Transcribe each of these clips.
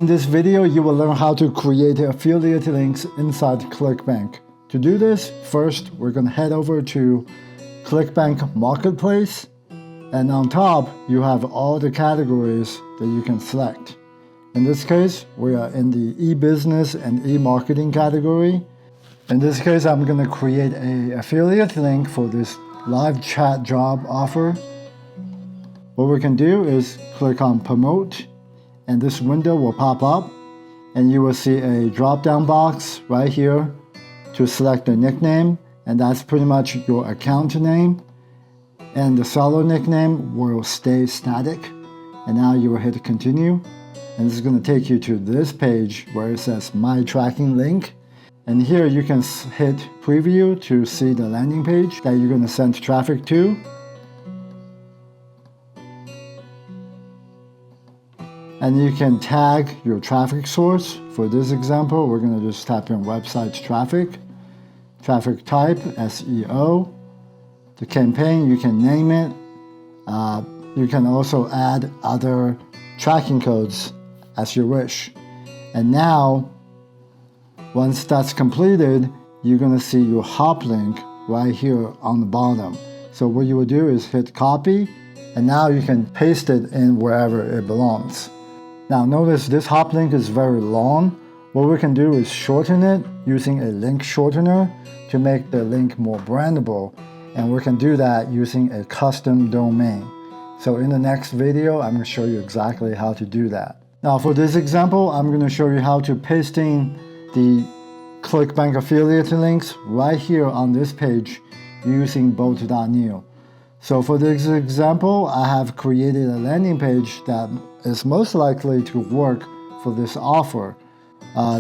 In this video, you will learn how to create affiliate links inside Clickbank. To do this, first we're going to head over to Clickbank Marketplace, and on top you have all the categories that you can select. In this case, we are in the e-business and e-marketing category. In this case, I'm going to create an affiliate link for this live chat job offer. What we can do is click on Promote, and this window will pop up, and you will see a drop-down box right here to select a nickname, and that's pretty much your account name, and the seller nickname will stay static. And now you will hit Continue, and this is going to take you to this page where it says My Tracking Link. And here you can hit Preview to see the landing page that you're going to send traffic to. And you can tag your traffic source. For this example, we're going to just type in website traffic, traffic type, SEO. The campaign, you can name it. You can also add other tracking codes as you wish. And now, once that's completed, you're going to see your hoplink right here on the bottom. So what you will do is hit copy, and now you can paste it in wherever it belongs. Now notice this hoplink is very long. What we can do is shorten it using a link shortener to make the link more brandable, and we can do that using a custom domain. So in the next video, I'm going to show you exactly how to do that. Now for this example, I'm going to show you how to paste in the Clickbank affiliate links right here on this page using bolt.new. So for this example, I have created a landing page that is most likely to work for this offer.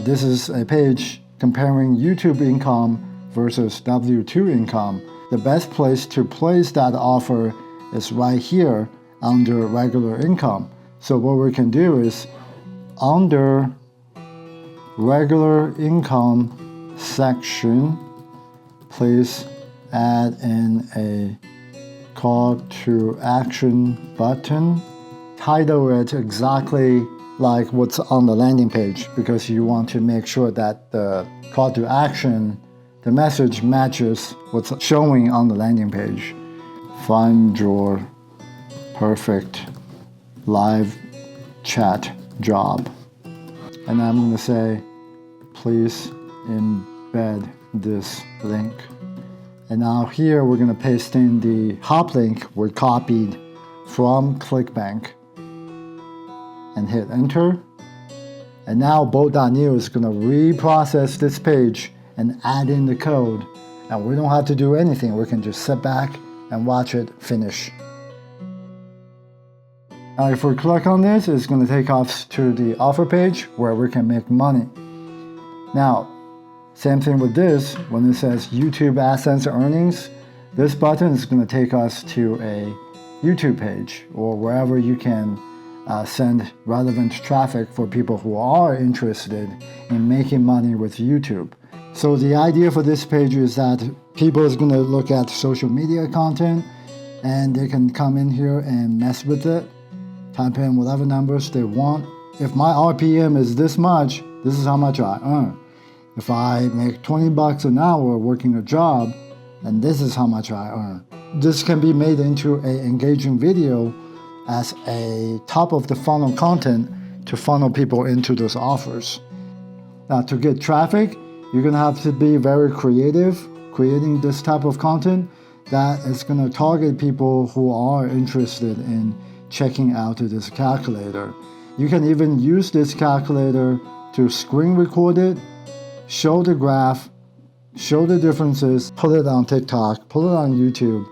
This is a page comparing YouTube income versus W2 income. The best place to place that offer is right here under regular income. So what we can do is under regular income section, please add in a call to action button. Title it exactly like what's on the landing page, because you want to make sure that the call to action, the message matches what's showing on the landing page. Find your perfect live chat job. And I'm going to say, please embed this link. And now here we're going to paste in the hoplink we copied from Clickbank and hit enter. And now bolt.new is going to reprocess this page and add in the code. And we don't have to do anything. We can just sit back and watch it finish. Now if we click on this, it's going to take us to the offer page where we can make money. Now, same thing with this. When it says YouTube AdSense earnings, this button is going to take us to a YouTube page or wherever you can send relevant traffic for people who are interested in making money with YouTube. So the idea for this page is that people is going to look at social media content, and they can come in here and mess with it, type in whatever numbers they want. If my RPM is this much, this is how much I earn. If I make 20 bucks an hour working a job, and this is how much I earn. This can be made into an engaging video as a top of the funnel content to funnel people into those offers. Now to get traffic, you're gonna have to be very creative creating this type of content that is gonna target people who are interested in checking out this calculator. You can even use this calculator to screen record it, show the graph, show the differences, put it on TikTok, put it on YouTube,